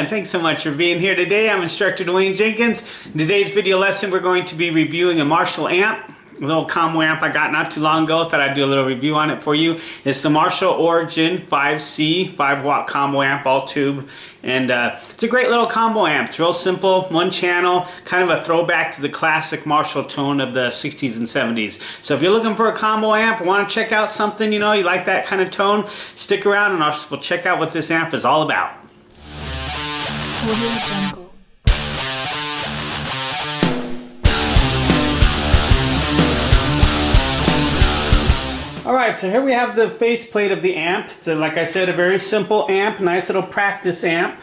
and thanks so much for being here today. I'm Instructor Dwayne Jenkins. In today's video lesson, we're going to be reviewing a Marshall amp, a little combo amp I got not too long ago. Thought I'd do a little review on it for you. It's the Marshall Origin 5C 5-watt combo amp, all tube, and it's a great little combo amp. It's real simple, one channel, kind of a throwback to the classic Marshall tone of the 60s and 70s. So if you're looking for a combo amp, want to check out something, you know, you like that kind of tone, stick around and we'll check out what this amp is all about. Audio Jungle. Alright, so here we have the faceplate of the amp. It's, like I said, a very simple amp, nice little practice amp.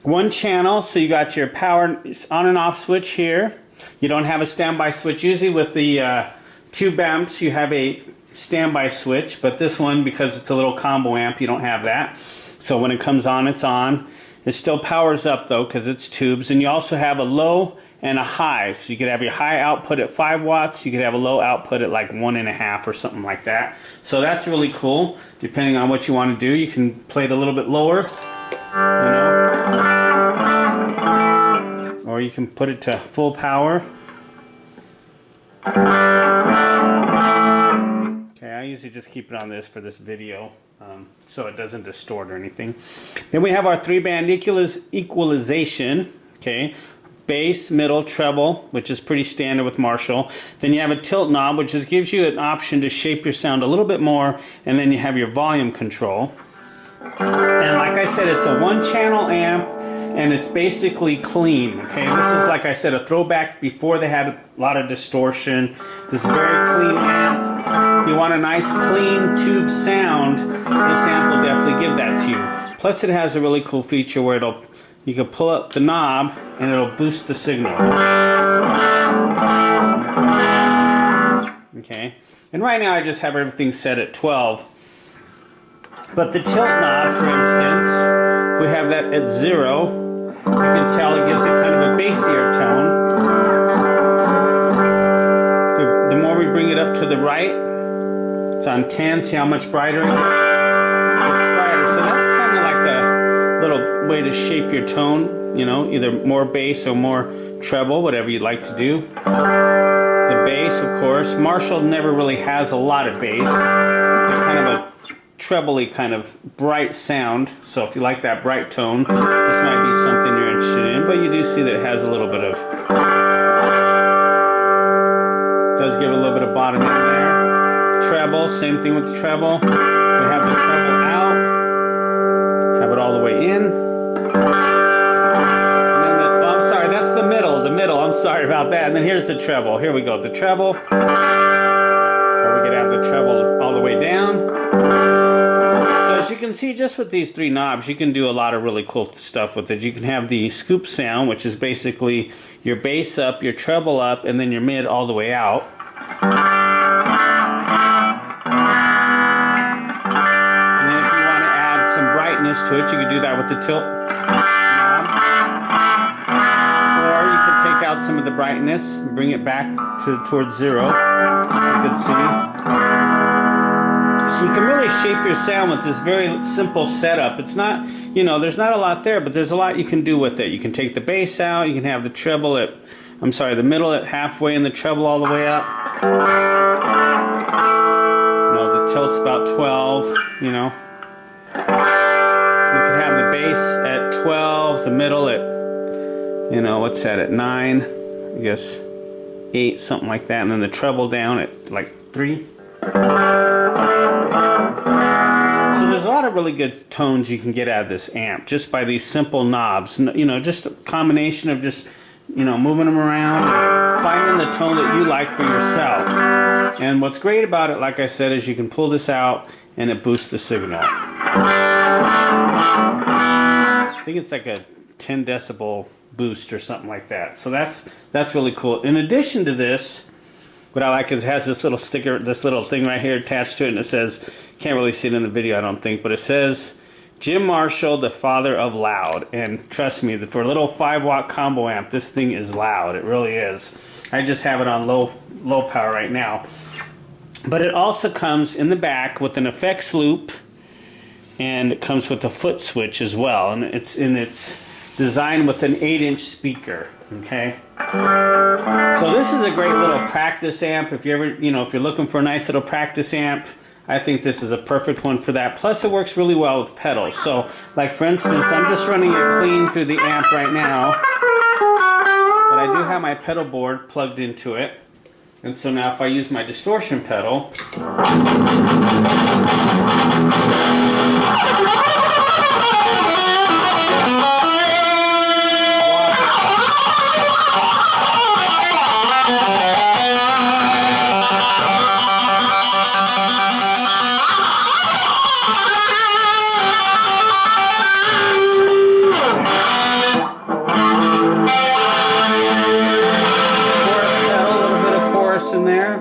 One channel, so you got your power on and off switch here. You don't have a standby switch. Usually with the tube amps you have a standby switch, but this one, because it's a little combo amp, you don't have that. So when it comes on, it's on. It still powers up though because it's tubes, and you also have a low and a high, so you could have your high output at 5 watts, you could have a low output at like 1.5 or something like that. So that's really cool. Depending on what you want to do, you can play it a little bit lower, you know, or you can put it to full power. Okay, I usually just keep it on this for this video, so it doesn't distort or anything. Then we have our 3-band equalization, okay. Bass, middle, treble, which is pretty standard with Marshall. Then you have a tilt knob, which just gives you an option to shape your sound a little bit more, and then you have your volume control. And like I said, it's a one-channel amp, and it's basically clean. Okay, this is, like I said, a throwback before they had a lot of distortion. This is a very clean amp. If you want a nice, clean tube sound, this amp will definitely give that to you. Plus, it has a really cool feature where you can pull up the knob and it'll boost the signal. Okay, and right now I just have everything set at 12. But the tilt knob, for instance, if we have that at 0, you can tell it gives it kind of a bassier tone. The more we bring it up to the right, it's on 10, see how much brighter it gets? It's brighter, so that's kind of like a little way to shape your tone, you know, either more bass or more treble, whatever you'd like to do. The bass, of course, Marshall never really has a lot of bass. They're kind of a trebly kind of bright sound, so if you like that bright tone, this might be something you're interested in. But you do see that it has a little bit of, does give a little bit of bottom end there. Treble, same thing with the treble. We have the treble out, have it all the way in. And then I'm sorry, that's the middle, I'm sorry about that. And then here's the treble. Here we go, the treble. Or we could have the treble all the way down. So as you can see, just with these 3 knobs, you can do a lot of really cool stuff with it. You can have the scoop sound, which is basically your bass up, your treble up, and then your mid all the way out. To it, you could do that with the tilt knob, or you could take out some of the brightness and bring it back towards 0. You could see, so you can really shape your sound with this very simple setup. It's not, you know, there's not a lot there, but there's a lot you can do with it. You can take the bass out, you can have the treble at, I'm sorry, the middle at halfway and the treble all the way up. You know, the tilt's about 12, you know. Have the bass at 12, the middle at, you know, what's that, at 9, I guess 8, something like that, and then the treble down at like 3. So there's a lot of really good tones you can get out of this amp just by these simple knobs, you know, just a combination of just, you know, moving them around and finding the tone that you like for yourself. And what's great about it, like I said, is you can pull this out and it boosts the signal. I think it's like a 10 decibel boost or something like that. So that's really cool. In addition to this, what I like is it has this little sticker, this little thing right here attached to it, and it says, can't really see it in the video I don't think, but it says Jim Marshall, the father of loud. And trust me, for a little 5-watt combo amp, this thing is loud. It really is. I just have it on low power right now. But it also comes in the back with an effects loop and it comes with a foot switch as well, and it's designed with an 8-inch speaker. Okay, so this is a great little practice amp. If you ever, if you're looking for a nice little practice amp, I think this is a perfect one for that. Plus, it works really well with pedals. So, like for instance, I'm just running it clean through the amp right now, but I do have my pedal board plugged into it. And so now if I use my distortion pedal, in there.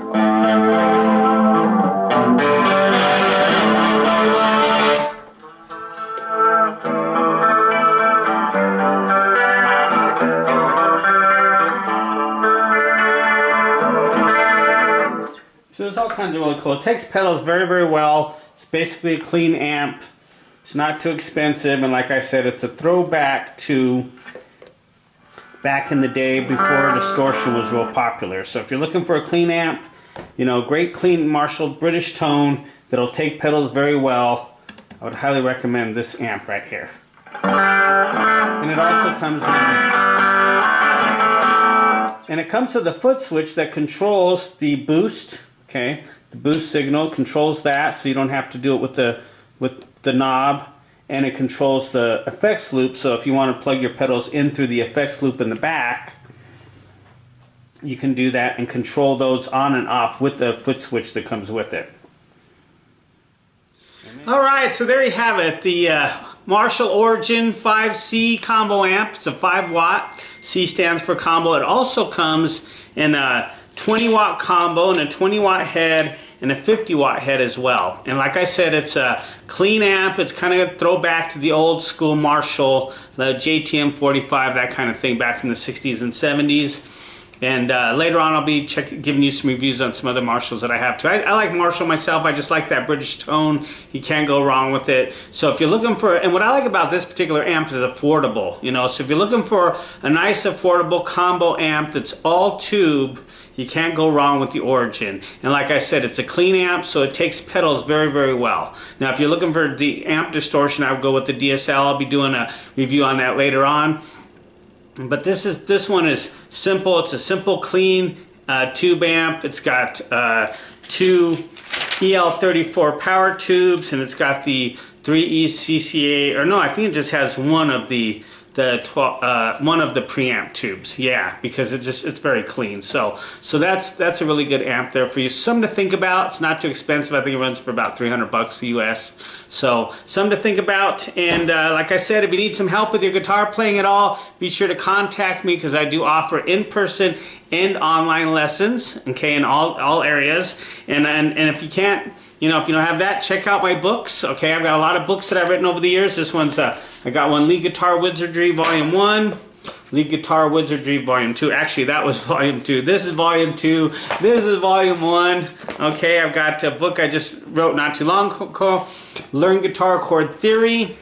So there's all kinds of really cool. It takes pedals very, very well. It's basically a clean amp. It's not too expensive, and like I said, it's a throwback to back in the day before distortion was real popular. So if you're looking for a clean amp, great clean Marshall British tone that'll take pedals very well, I would highly recommend this amp right here. And it also comes in, and it comes with a foot switch that controls the boost. Okay, the boost signal controls that, so you don't have to do it with the knob. And it controls the effects loop, so if you want to plug your pedals in through the effects loop in the back, you can do that and control those on and off with the foot switch that comes with it. Alright, so there you have it, the Marshall Origin 5C combo amp. It's a 5-watt, C stands for combo. It also comes in a 20-watt combo and a 20-watt head and a 50-watt head as well. And like I said, it's a clean amp. It's kind of a throwback to the old school Marshall, the JTM 45, that kind of thing back from the 60s and 70s. And later on I'll be giving you some reviews on some other Marshalls that I have too. I like Marshall myself. I just like that British tone. You can't go wrong with it. So if you're looking for, and what I like about this particular amp is affordable. So if you're looking for a nice affordable combo amp that's all tube, you can't go wrong with the Origin. And like I said, it's a clean amp, so it takes pedals very, very well. Now if you're looking for the amp distortion, I would go with the DSL. I'll be doing a review on that later on. But this one is simple. It's a simple, clean tube amp. It's got 2 EL34 power tubes, and it's got the 3 ECCA, or no, I think it just has one of the preamp tubes. Yeah, because it's very clean. So that's a really good amp there for you. Something to think about. It's not too expensive. I think it runs for about $300 US. So something to think about. And like I said, if you need some help with your guitar playing at all, be sure to contact me, because I do offer in-person and online lessons, okay, in all areas. And if you can't, if you don't have that, check out my books, okay? I've got a lot of books that I've written over the years. This one's, I got one, Lead Guitar Wizardry Volume 1, Lead Guitar Wizardry Volume 2. Actually, that was Volume 2. This is Volume 2. This is Volume 1. Okay, I've got a book I just wrote not too long ago, Learn Guitar Chord Theory.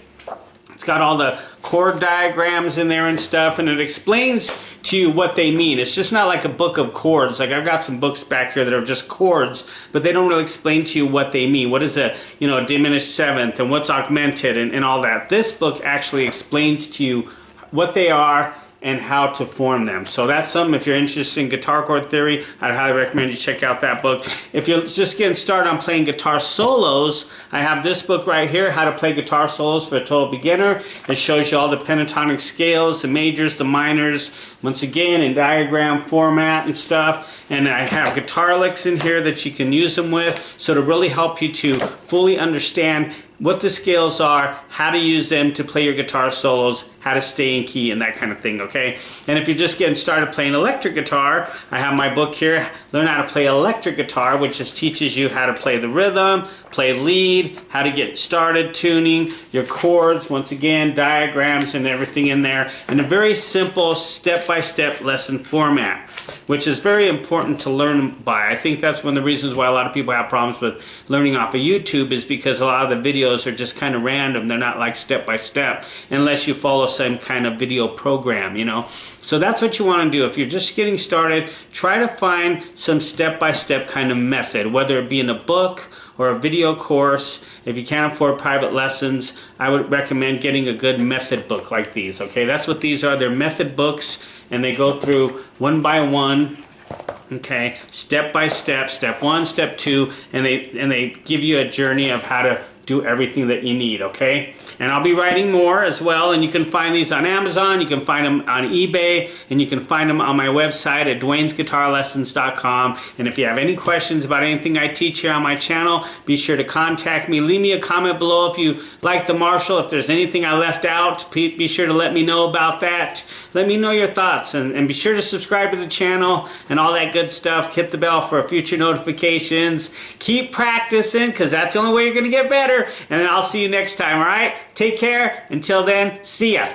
It's got all the chord diagrams in there and stuff, and it explains to you what they mean. It's just not like a book of chords. Like I've got some books back here that are just chords, but they don't really explain to you what they mean. What is a diminished seventh, and what's augmented, and all that. This book actually explains to you what they are and how to form them. So that's something, if you're interested in guitar chord theory, I'd highly recommend you check out that book. If you're just getting started on playing guitar solos, I have this book right here, How to Play Guitar Solos for a Total Beginner. It shows you all the pentatonic scales, the majors, the minors, once again in diagram format and stuff. And I have guitar licks in here that you can use them with, so to really help you to fully understand what the scales are, how to use them to play your guitar solos, how how to stay in key and that kind of thing, okay? And if you're just getting started playing electric guitar, I have my book here, Learn How to Play Electric Guitar, which just teaches you how to play the rhythm, play lead, how to get started tuning, your chords, once again, diagrams and everything in there, in a very simple step-by-step lesson format, which is very important to learn by. I think that's one of the reasons why a lot of people have problems with learning off of YouTube, is because a lot of the videos are just kind of random. They're not like step-by-step unless you follow some kind of video program, you know. So that's what you want to do. If you're just getting started, try to find some step-by-step kind of method, whether it be in a book or a video course. If you can't afford private lessons, I would recommend getting a good method book like these, okay? That's what these are. They're method books, and they go through one by one, okay, step by step, step one, step two, and they give you a journey of how to do everything that you need, okay? And I'll be writing more as well, and you can find these on Amazon, you can find them on eBay, and you can find them on my website at dwaynesguitarlessons.com. And if you have any questions about anything I teach here on my channel, be sure to contact me. Leave me a comment below if you like the Marshall. If there's anything I left out, be sure to let me know about that. Let me know your thoughts, and be sure to subscribe to the channel and all that good stuff. Hit the bell for future notifications. Keep practicing, because that's the only way you're going to get better. And then I'll see you next time, all right? Take care. Until then, see ya.